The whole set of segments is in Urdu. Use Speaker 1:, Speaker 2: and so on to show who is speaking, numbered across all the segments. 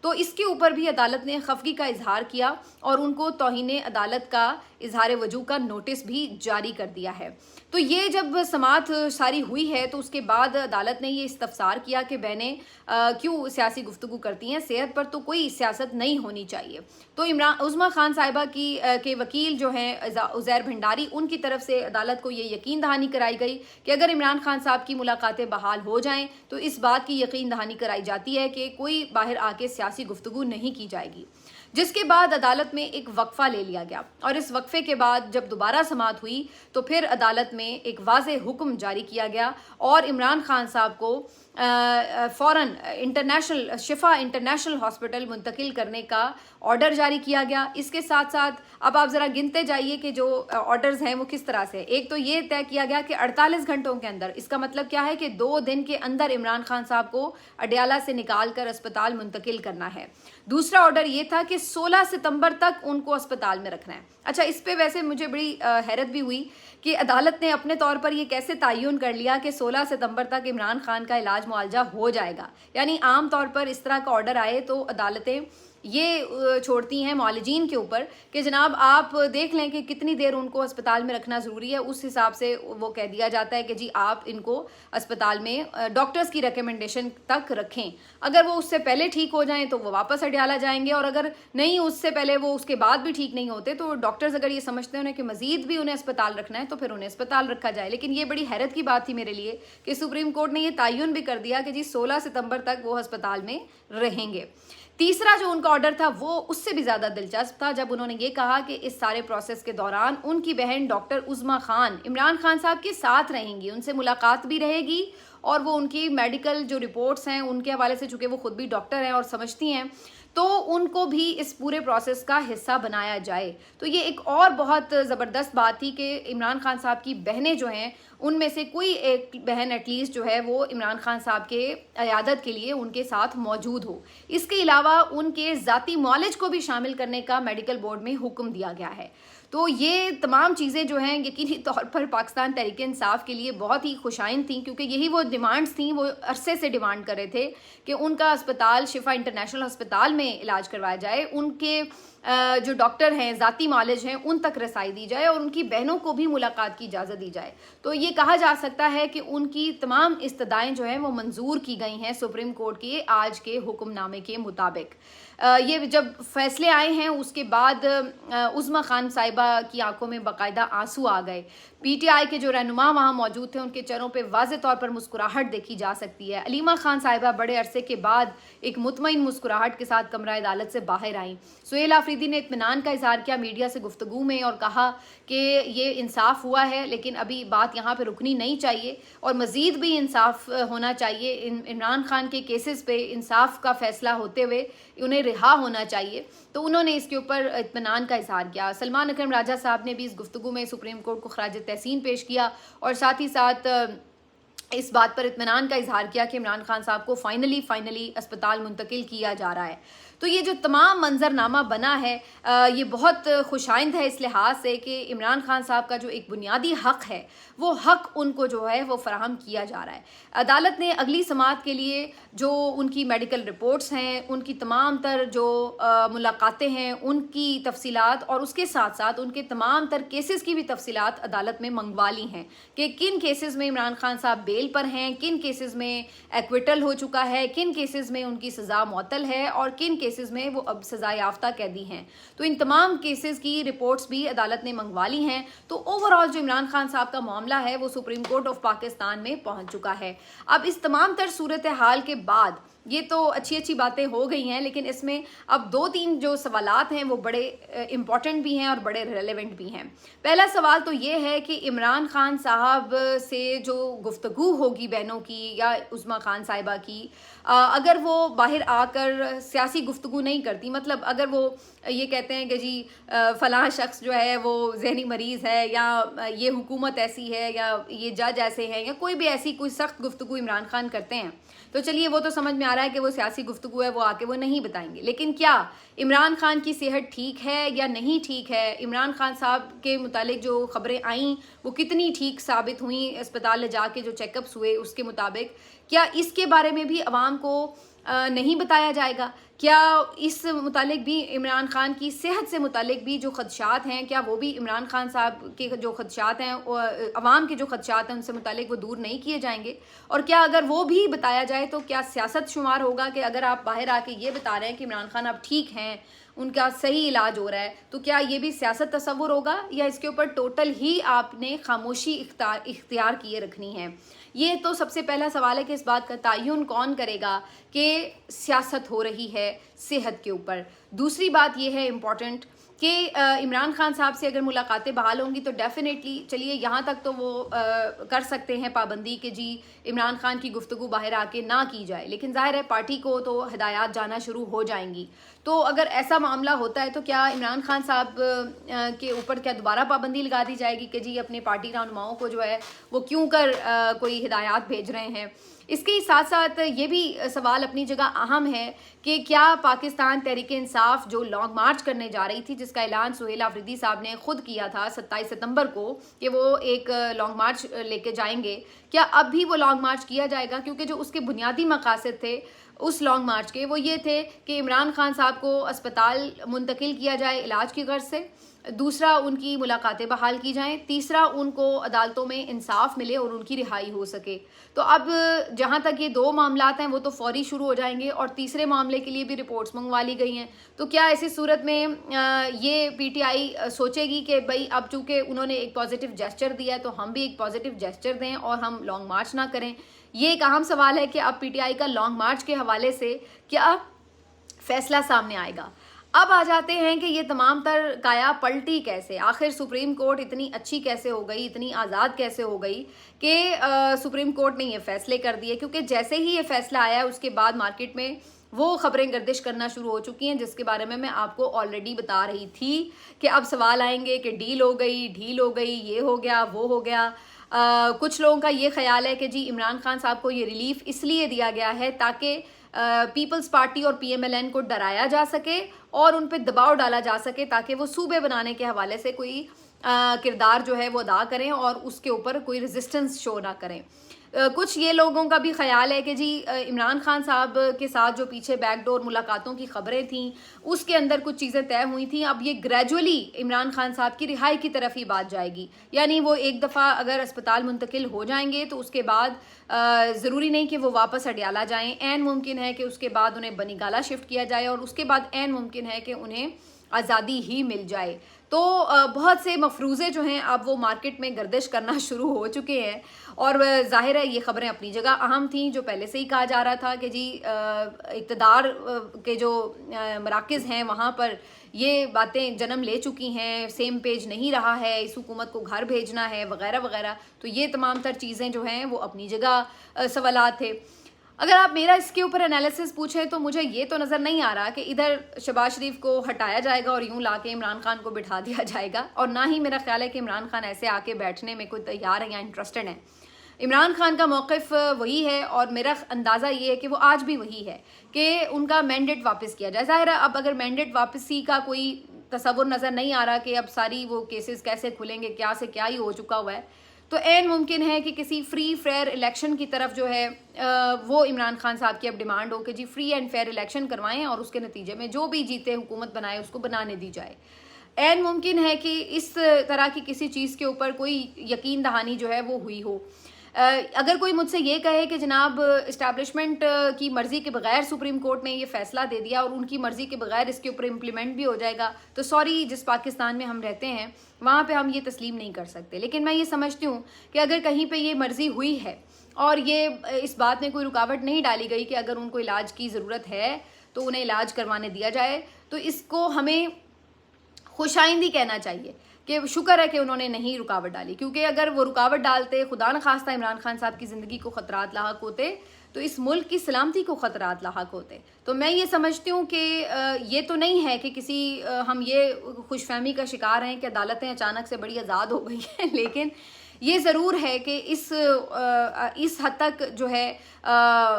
Speaker 1: تو اس کے اوپر بھی عدالت نے خفگی کا اظہار کیا اور ان کو توہین عدالت کا اظہار وجوہ کا نوٹس بھی جاری کر دیا ہے۔ تو یہ جب سماعت ساری ہوئی ہے تو اس کے بعد عدالت نے یہ استفسار کیا کہ بہنیں کیوں سیاسی گفتگو کرتی ہیں، صحت پر تو کوئی سیاست نہیں ہونی چاہیے۔ تو عظمیٰ خان صاحبہ کے وکیل جو ہیں عزیر بھنڈاری، ان کی طرف سے عدالت کو یہ یقین دہانی کرائی گئی کہ اگر عمران خان صاحب کی ملاقاتیں بحال ہو جائیں تو اس بات کی یقین دہانی کرائی جاتی ہے کہ کوئی باہر آ کے سیاسی گفتگو نہیں کی جائے گی، جس کے بعد عدالت میں ایک وقفہ لے لیا گیا اور اس وقفے کے بعد جب دوبارہ سماعت ہوئی تو پھر عدالت میں ایک واضح حکم جاری کیا گیا اور عمران خان صاحب کو فوراً شفا انٹرنیشنل ہاسپٹل منتقل کرنے کا آرڈر جاری کیا گیا۔ اس کے ساتھ ساتھ اب آپ ذرا گنتے جائیے کہ جو آرڈرز ہیں وہ کس طرح سے، ایک تو یہ طے کیا گیا کہ 48 گھنٹوں کے اندر، اس کا مطلب کیا ہے کہ 2 دن کے اندر عمران خان صاحب کو اڈیالہ سے نکال کر اسپتال منتقل کرنا ہے۔ دوسرا آرڈر یہ تھا کہ 16 ستمبر تک ان کو اسپتال میں رکھنا ہے۔ اچھا، اس پہ ویسے مجھے بڑی حیرت بھی ہوئی کہ عدالت نے اپنے طور پر یہ کیسے تعین کر لیا کہ 16 ستمبر تک عمران خان کا علاج معالجہ ہو جائے گا۔ یعنی عام طور پر اس طرح کا آرڈر آئے تو عدالتیں یہ چھوڑتی ہیں معالجین کے اوپر کہ جناب آپ دیکھ لیں کہ کتنی دیر ان کو اسپتال میں رکھنا ضروری ہے، اس حساب سے وہ کہہ دیا جاتا ہے کہ جی آپ ان کو اسپتال میں ڈاکٹرز کی ریکمنڈیشن تک رکھیں۔ اگر وہ اس سے پہلے ٹھیک ہو جائیں تو وہ واپس اڈیالہ جائیں گے، اور اگر نہیں اس سے پہلے وہ اس کے بعد بھی ٹھیک نہیں ہوتے تو ڈاکٹرز اگر یہ سمجھتے ہیں کہ مزید بھی انہیں اسپتال رکھنا ہے تو پھر انہیں اسپتال رکھا جائے۔ لیکن یہ بڑی حیرت کی بات تھی میرے لیے کہ سپریم کورٹ نے یہ تعین بھی کر دیا کہ جی 16 ستمبر تک وہ اسپتال میں رہیں گے۔ تیسرا جو ان کا آرڈر تھا وہ اس سے بھی زیادہ دلچسپ تھا، جب انہوں نے یہ کہا کہ اس سارے پروسیس کے دوران ان کی بہن ڈاکٹر عظمیٰ خان عمران خان صاحب کے ساتھ رہیں گی، ان سے ملاقات بھی رہے گی اور وہ ان کی میڈیکل جو رپورٹس ہیں ان کے حوالے سے، چونکہ وہ خود بھی ڈاکٹر ہیں اور سمجھتی ہیں، تو ان کو بھی اس پورے پروسیس کا حصہ بنایا جائے۔ تو یہ ایک اور بہت زبردست بات تھی کہ عمران خان صاحب کی بہنیں جو ہیں ان میں سے کوئی ایک بہن ایٹ لیسٹ جو ہے وہ عمران خان صاحب کے عیادت کے لیے ان کے ساتھ موجود ہو۔ اس کے علاوہ ان کے ذاتی معالج کو بھی شامل کرنے کا میڈیکل بورڈ میں حکم دیا گیا ہے۔ تو یہ تمام چیزیں جو ہیں یقینی طور پر پاکستان تحریک انصاف کے لیے بہت ہی خوشائند تھیں، کیونکہ یہی وہ ڈیمانڈز تھیں، وہ عرصے سے ڈیمانڈ کر رہے تھے کہ ان کا اسپتال شفا انٹرنیشنل ہسپتال میں علاج کروایا جائے، ان کے جو ڈاکٹر ہیں ذاتی معالج ہیں ان تک رسائی دی جائے اور ان کی بہنوں کو بھی ملاقات کی اجازت دی جائے۔ تو یہ کہا جا سکتا ہے کہ ان کی تمام استدعائیں جو ہیں وہ منظور کی گئی ہیں سپریم کورٹ کے آج کے حکم نامے کے مطابق۔ یہ جب فیصلے آئے ہیں اس کے بعد عظمیٰ خان صاحبہ کی آنکھوں میں باقاعدہ آنسو آ گئے۔ پی ٹی آئی کے جو رہنما وہاں موجود تھے ان کے چہروں پہ واضح طور پر مسکراہٹ دیکھی جا سکتی ہے۔ علیمہ خان صاحبہ بڑے عرصے کے بعد ایک مطمئن مسکراہٹ کے ساتھ کمرہ عدالت سے باہر آئیں۔ سہیل آفریدی نے اطمینان کا اظہار کیا میڈیا سے گفتگو میں اور کہا کہ یہ انصاف ہوا ہے لیکن ابھی بات یہاں پہ رکنی نہیں چاہیے اور مزید بھی انصاف ہونا چاہیے۔ عمران خان کے کیسز پہ انصاف کا فیصلہ ہوتے ہوئے انہیں رہا ہونا چاہیے، تو انہوں نے اس کے اوپر اطمینان کا اظہار کیا۔ سلمان اکرم راجہ صاحب نے بھی اس گفتگو میں سپریم کورٹ کو خراج تحسین پیش کیا اور ساتھ ہی ساتھ اس بات پر اطمینان کا اظہار کیا کہ عمران خان صاحب کو فائنلی اسپتال منتقل کیا جا رہا ہے۔ تو یہ جو تمام منظرنامہ بنا ہے یہ بہت خوشائند ہے اس لحاظ سے کہ عمران خان صاحب کا جو ایک بنیادی حق ہے وہ حق ان کو جو ہے وہ فراہم کیا جا رہا ہے۔ عدالت نے اگلی سماعت کے لیے جو ان کی میڈیکل رپورٹس ہیں، ان کی تمام تر جو ملاقاتیں ہیں ان کی تفصیلات اور اس کے ساتھ ساتھ ان کے تمام تر کیسز کی بھی تفصیلات عدالت میں منگوا لی ہیں کہ کن کیسز میں عمران خان صاحب بیل پر ہیں، کن کیسز میں ایکویٹل ہو چکا ہے، کن کیسز میں ان کی سزا معطل ہے اور کن کیسز میں وہ اب سزا یافتہ قیدی ہیں۔ تو ان تمام کیسز کی رپورٹس بھی عدالت نے منگوا لی ہیں۔ تو اوور آل جو عمران خان صاحب کا معاملہ ہے وہ سپریم کورٹ آف پاکستان میں پہنچ چکا ہے۔ اب اس تمام تر صورتحال کے بعد یہ تو اچھی باتیں ہو گئی ہیں، لیکن اس میں اب 2-3 جو سوالات ہیں وہ بڑے امپورٹنٹ بھی ہیں اور بڑے ریلیونٹ بھی ہیں۔ پہلا سوال تو یہ ہے کہ عمران خان صاحب سے جو گفتگو ہوگی بہنوں کی یا عظمیٰ خان صاحبہ کی، اگر وہ باہر آ کر سیاسی گفتگو نہیں کرتی، مطلب اگر وہ یہ کہتے ہیں کہ جی فلاں شخص جو ہے وہ ذہنی مریض ہے یا یہ حکومت ایسی ہے یا یہ جج ایسے ہیں یا کوئی بھی ایسی کوئی سخت گفتگو عمران خان کرتے ہیں، تو چلیے وہ تو سمجھ میں آ رہا ہے کہ وہ سیاسی گفتگو ہے، وہ آ کے وہ نہیں بتائیں گے۔ لیکن کیا عمران خان کی صحت ٹھیک ہے یا نہیں ٹھیک ہے، عمران خان صاحب کے متعلق جو خبریں آئیں وہ کتنی ٹھیک ثابت ہوئیں، اسپتال لے جا کے جو چیک اپس ہوئے اس کے مطابق، کیا اس کے بارے میں بھی عوام کو نہیں بتایا جائے گا؟ کیا اس متعلق بھی عمران خان کی صحت سے متعلق بھی جو خدشات ہیں، کیا وہ بھی عمران خان صاحب کے جو خدشات ہیں، عوام کے جو خدشات ہیں ان سے متعلق وہ دور نہیں کیے جائیں گے؟ اور کیا اگر وہ بھی بتایا جائے تو کیا سیاست شمار ہوگا کہ اگر آپ باہر آ کے یہ بتا رہے ہیں کہ عمران خان اب ٹھیک ہیں، ان کا صحیح علاج ہو رہا ہے، تو کیا یہ بھی سیاست تصور ہوگا، یا اس کے اوپر ٹوٹل ہی آپ نے خاموشی اختیار کیے رکھنی ہے؟ یہ تو سب سے پہلا سوال ہے کہ اس بات کا تعین کون کرے گا کہ سیاست ہو رہی ہے صحت کے اوپر۔ دوسری بات یہ ہے امپورٹنٹ کہ عمران خان صاحب سے اگر ملاقاتیں بحال ہوں گی تو ڈیفینیٹلی چلیے یہاں تک تو وہ کر سکتے ہیں پابندی کہ جی عمران خان کی گفتگو باہر آ کے نہ کی جائے، لیکن ظاہر ہے پارٹی کو تو ہدایات جانا شروع ہو جائیں گی۔ تو اگر ایسا معاملہ ہوتا ہے تو کیا عمران خان صاحب کے اوپر کیا دوبارہ پابندی لگا دی جائے گی کہ جی اپنے پارٹی رہنماؤں کو جو ہے وہ کیوں کر کوئی ہدایات بھیج رہے ہیں؟ اس کے ساتھ ساتھ یہ بھی سوال اپنی جگہ اہم ہے کہ کیا پاکستان تحریک انصاف جو لانگ مارچ کرنے جا رہی تھی، جس کا اعلان سہیل آفریدی صاحب نے خود کیا تھا 27 ستمبر کو کہ وہ ایک لانگ مارچ لے کے جائیں گے، کیا اب بھی وہ لانگ مارچ کیا جائے گا؟ کیونکہ جو اس کے بنیادی مقاصد تھے اس لانگ مارچ کے وہ یہ تھے کہ عمران خان صاحب کو اسپتال منتقل کیا جائے علاج کی غرض سے، دوسرا ان کی ملاقاتیں بحال کی جائیں، تیسرا ان کو عدالتوں میں انصاف ملے اور ان کی رہائی ہو سکے۔ تو اب جہاں تک یہ دو معاملات ہیں وہ تو فوری شروع ہو جائیں گے، اور تیسرے معاملے کے لیے بھی رپورٹس منگوا لی گئی ہیں۔ تو کیا ایسی صورت میں یہ پی ٹی آئی سوچے گی کہ بھئی اب چونکہ انہوں نے ایک پازیٹیو جیسچر دیا ہے تو ہم بھی ایک پازیٹیو جیسچر دیں اور ہم لانگ مارچ نہ کریں؟ یہ ایک اہم سوال ہے کہ اب پی ٹی آئی کا لانگ مارچ کے حوالے سے کیا فیصلہ سامنے آئے گا۔ اب آ جاتے ہیں کہ یہ تمام تر کایا پلٹی کیسے، آخر سپریم کورٹ اتنی اچھی کیسے ہو گئی، اتنی آزاد کیسے ہو گئی کہ سپریم کورٹ نے یہ فیصلے کر دیے؟ کیونکہ جیسے ہی یہ فیصلہ آیا اس کے بعد مارکیٹ میں وہ خبریں گردش کرنا شروع ہو چکی ہیں جس کے بارے میں آپ کو آلریڈی بتا رہی تھی کہ اب سوال آئیں گے کہ ڈیل ہو گئی، ڈھیل ہو گئی، یہ ہو گیا، وہ ہو گیا۔ کچھ لوگوں کا یہ خیال ہے کہ جی عمران خان صاحب کو یہ ریلیف اس لیے دیا گیا ہے تاکہ پیپلز پارٹی اور پی ایم ایل این کو ڈرایا جا سکے اور ان پہ دباؤ ڈالا جا سکے تاکہ وہ صوبے بنانے کے حوالے سے کوئی کردار جو ہے وہ ادا کریں اور اس کے اوپر کوئی ریزسٹنس شو نہ کریں۔ کچھ یہ لوگوں کا بھی خیال ہے کہ جی عمران خان صاحب کے ساتھ جو پیچھے بیک ڈور ملاقاتوں کی خبریں تھیں اس کے اندر کچھ چیزیں طے ہوئی تھیں، اب یہ گریجولی عمران خان صاحب کی رہائی کی طرف ہی بات جائے گی، یعنی وہ ایک دفعہ اگر اسپتال منتقل ہو جائیں گے تو اس کے بعد ضروری نہیں کہ وہ واپس اڈیالہ جائیں، عین ممکن ہے کہ اس کے بعد انہیں بنی گالہ شفٹ کیا جائے اور اس کے بعد عین ممکن ہے کہ انہیں آزادی ہی مل جائے۔ تو بہت سے مفروضے جو ہیں اب وہ مارکیٹ میں گردش کرنا شروع ہو چکے ہیں، اور ظاہر ہے یہ خبریں اپنی جگہ اہم تھیں، جو پہلے سے ہی کہا جا رہا تھا کہ جی اقتدار کے جو مراکز ہیں وہاں پر یہ باتیں جنم لے چکی ہیں، سیم پیج نہیں رہا ہے، اس حکومت کو گھر بھیجنا ہے وغیرہ وغیرہ۔ تو یہ تمام تر چیزیں جو ہیں وہ اپنی جگہ سوالات تھے۔ اگر آپ میرا اس کے اوپر انالیسس پوچھیں تو مجھے یہ تو نظر نہیں آ رہا کہ ادھر شہباز شریف کو ہٹایا جائے گا اور یوں لا کے عمران خان کو بٹھا دیا جائے گا، اور نہ ہی میرا خیال ہے کہ عمران خان ایسے آ کے بیٹھنے میں کوئی تیار ہے یا انٹرسٹڈ ہے۔ عمران خان کا موقف وہی ہے اور میرا اندازہ یہ ہے کہ وہ آج بھی وہی ہے کہ ان کا مینڈیٹ واپس کیا جائے۔ ظاہر ہے اب اگر مینڈیٹ واپسی کا کوئی تصور نظر نہیں آ رہا کہ اب ساری وہ کیسز کیسے کھلیں گے، کیا سے کیا ہی ہو چکا ہوا ہے، تو عین ممکن ہے کہ کسی فری فیئر الیکشن کی طرف جو ہے وہ عمران خان صاحب کی اب ڈیمانڈ ہو کہ جی فری اینڈ فیئر الیکشن کروائیں اور اس کے نتیجے میں جو بھی جیتے حکومت بنائے اس کو بنانے دی جائے۔ عین ممکن ہے کہ اس طرح کی کسی چیز کے اوپر کوئی یقین دہانی جو ہے وہ ہوئی ہو۔ اگر کوئی مجھ سے یہ کہے کہ جناب اسٹیبلشمنٹ کی مرضی کے بغیر سپریم کورٹ نے یہ فیصلہ دے دیا اور ان کی مرضی کے بغیر اس کے اوپر امپلیمنٹ بھی ہو جائے گا، تو سوری، جس پاکستان میں ہم رہتے ہیں وہاں پہ ہم یہ تسلیم نہیں کر سکتے۔ لیکن میں یہ سمجھتی ہوں کہ اگر کہیں پہ یہ مرضی ہوئی ہے اور یہ اس بات میں کوئی رکاوٹ نہیں ڈالی گئی کہ اگر ان کو علاج کی ضرورت ہے تو انہیں علاج کروانے دیا جائے، تو اس کو ہمیں خوش آئندی کہنا چاہیے کہ شکر ہے کہ انہوں نے نہیں رکاوٹ ڈالی، کیونکہ اگر وہ رکاوٹ ڈالتے، خدا نخواستہ عمران خان صاحب کی زندگی کو خطرات لاحق ہوتے تو اس ملک کی سلامتی کو خطرات لاحق ہوتے۔ تو میں یہ سمجھتی ہوں کہ یہ تو نہیں ہے کہ کسی ہم یہ خوش فہمی کا شکار ہیں کہ عدالتیں اچانک سے بڑی آزاد ہو گئی ہیں، لیکن یہ ضرور ہے کہ اس حد تک جو ہے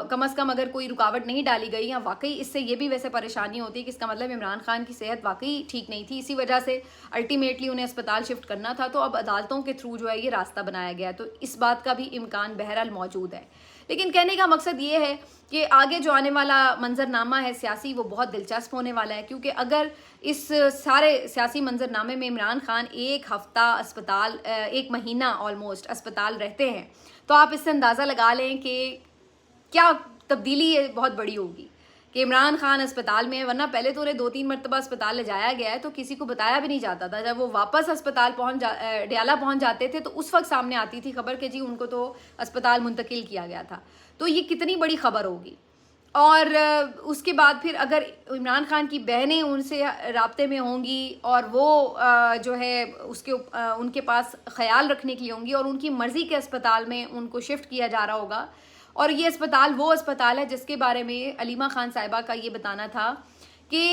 Speaker 1: کم از کم اگر کوئی رکاوٹ نہیں ڈالی گئی، یا واقعی اس سے یہ بھی ویسے پریشانی ہوتی ہے کہ اس کا مطلب عمران خان کی صحت واقعی ٹھیک نہیں تھی، اسی وجہ سے الٹیمیٹلی انہیں اسپتال شفٹ کرنا تھا، تو اب عدالتوں کے تھرو جو ہے یہ راستہ بنایا گیا، تو اس بات کا بھی امکان بہرحال موجود ہے۔ لیکن کہنے کا مقصد یہ ہے کہ آگے جو آنے والا منظرنامہ ہے سیاسی وہ بہت دلچسپ ہونے والا ہے، کیونکہ اگر اس سارے سیاسی منظرنامے میں عمران خان ایک ہفتہ اسپتال، ایک مہینہ آلموسٹ اسپتال رہتے ہیں، تو آپ اس سے اندازہ لگا لیں کہ کیا تبدیلی بہت بڑی ہوگی کہ عمران خان اسپتال میں ہے، ورنہ پہلے تو انہیں 2-3 مرتبہ اسپتال لے جایا گیا ہے تو کسی کو بتایا بھی نہیں جاتا تھا. جب وہ واپس اسپتال ڈیالہ پہنچ جاتے تھے تو اس وقت سامنے آتی تھی خبر کہ جی ان کو تو اسپتال منتقل کیا گیا تھا. تو یہ کتنی بڑی خبر ہوگی. اور اس کے بعد پھر اگر عمران خان کی بہنیں ان سے رابطے میں ہوں گی اور وہ جو ہے ان کے پاس خیال رکھنے کے لیے ہوں گی اور ان کی مرضی کے اسپتال میں ان کو شفٹ کیا جا رہا ہوگا، اور یہ اسپتال وہ اسپتال ہے جس کے بارے میں علیمہ خان صاحبہ کا یہ بتانا تھا کہ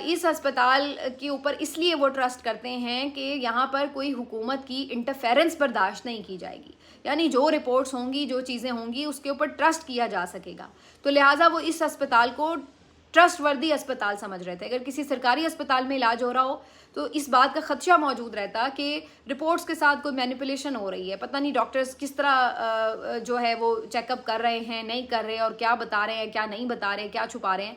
Speaker 1: اس اسپتال کے اوپر اس لیے وہ ٹرسٹ کرتے ہیں کہ یہاں پر کوئی حکومت کی انٹرفیرنس برداشت نہیں کی جائے گی، یعنی جو رپورٹس ہوں گی، جو چیزیں ہوں گی، اس کے اوپر ٹرسٹ کیا جا سکے گا. تو لہٰذا وہ اس اسپتال کو ٹرسٹ وردی اسپتال سمجھ رہے تھے. اگر کسی سرکاری اسپتال میں علاج ہو رہا ہو تو اس بات کا خدشہ موجود رہتا کہ رپورٹس کے ساتھ کوئی مینیپولیشن ہو رہی ہے، پتہ نہیں ڈاکٹرز کس طرح جو ہے وہ چیک اپ کر رہے ہیں، نہیں کر رہے، اور کیا بتا رہے ہیں، کیا نہیں بتا رہے، کیا چھپا رہے ہیں.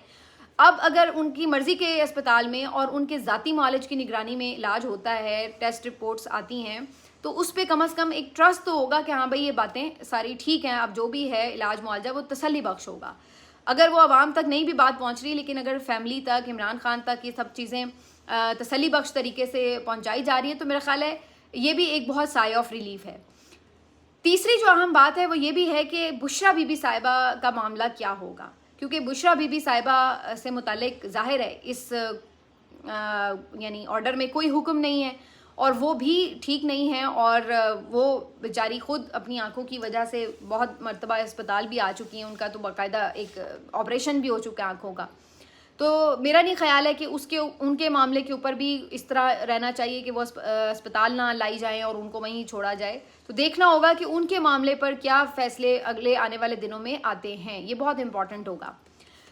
Speaker 1: اب اگر ان کی مرضی کے اسپتال میں اور ان کے ذاتی معالج کی نگرانی میں علاج ہوتا ہے، ٹیسٹ رپورٹس آتی ہیں، تو اس پہ کم از کم ایک ٹرسٹ تو ہوگا کہ ہاں بھائی یہ باتیں ساری ٹھیک ہیں، اب جو بھی ہے علاج معالجہ وہ تسلی بخش ہوگا. اگر وہ عوام تک نہیں بھی بات پہنچ رہی، لیکن اگر فیملی تک، عمران خان تک یہ سب چیزیں تسلی بخش طریقے سے پہنچائی جا رہی ہیں، تو میرا خیال ہے یہ بھی ایک بہت سائے آف ریلیف ہے. تیسری جو اہم بات ہے وہ یہ بھی ہے کہ بشریٰ بی بی صاحبہ کا معاملہ کیا ہوگا، کیونکہ بشریٰ بی بی صاحبہ سے متعلق ظاہر ہے اس یعنی آرڈر میں کوئی حکم نہیں ہے، اور وہ بھی ٹھیک نہیں ہے، اور وہ بیچاری خود اپنی آنکھوں کی وجہ سے بہت مرتبہ اسپتال بھی آ چکی ہیں، ان کا تو باقاعدہ ایک آپریشن بھی ہو چکا ہے آنکھوں کا. تو میرا نہیں خیال ہے کہ ان کے معاملے کے اوپر بھی اس طرح رہنا چاہیے کہ وہ اسپتال نہ لائی جائیں اور ان کو وہیں چھوڑا جائے. تو دیکھنا ہوگا کہ ان کے معاملے پر کیا فیصلے اگلے آنے والے دنوں میں آتے ہیں، یہ بہت امپورٹنٹ ہوگا.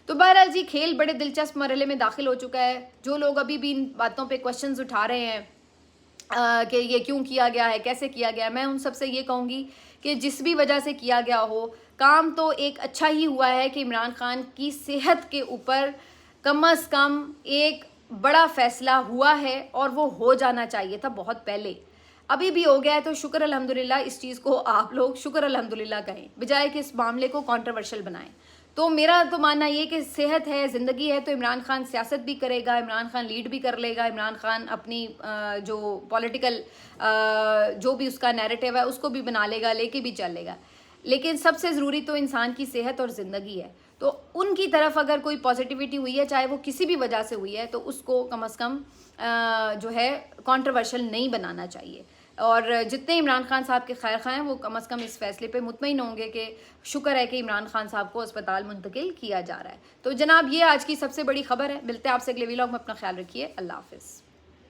Speaker 1: تو بہرحال جی کھیل بڑے دلچسپ مرحلے میں داخل ہو چکا ہے. جو لوگ ابھی بھی ان باتوں پہ کوشچنز اٹھا رہے ہیں کہ یہ کیوں کیا گیا ہے، کیسے کیا گیا ہے، میں ان سب سے یہ کہوں گی کہ جس بھی وجہ سے کیا گیا ہو، کام تو ایک اچھا ہی ہوا ہے کہ عمران خان کی صحت کے اوپر کم از کم ایک بڑا فیصلہ ہوا ہے، اور وہ ہو جانا چاہیے تھا بہت پہلے. ابھی بھی ہو گیا ہے تو شکر الحمدللہ. اس چیز کو آپ لوگ شکر الحمدللہ کہیں، بجائے کہ اس معاملے کو کانٹروورشل بنائیں. تو میرا تو ماننا یہ کہ صحت ہے، زندگی ہے، تو عمران خان سیاست بھی کرے گا، عمران خان لیڈ بھی کر لے گا، عمران خان اپنی جو پولیٹیکل جو بھی اس کا نیریٹو ہے اس کو بھی بنا لے گا، لے کے بھی چلے گا. لیکن سب سے ضروری تو انسان کی صحت اور زندگی ہے. تو ان کی طرف اگر کوئی پازیٹیوٹی ہوئی ہے، چاہے وہ کسی بھی وجہ سے ہوئی ہے، تو اس کو کم از کم جو ہے کانٹروورشل نہیں بنانا چاہیے. اور جتنے عمران خان صاحب کے خیر خواہ ہیں وہ کم از کم اس فیصلے پہ مطمئن ہوں گے کہ شکر ہے کہ عمران خان صاحب کو اسپتال منتقل کیا جا رہا ہے. تو جناب یہ آج کی سب سے بڑی خبر ہے. ملتے ہیں آپ سے اگلے ویلاگ میں. اپنا خیال رکھیے. اللہ حافظ.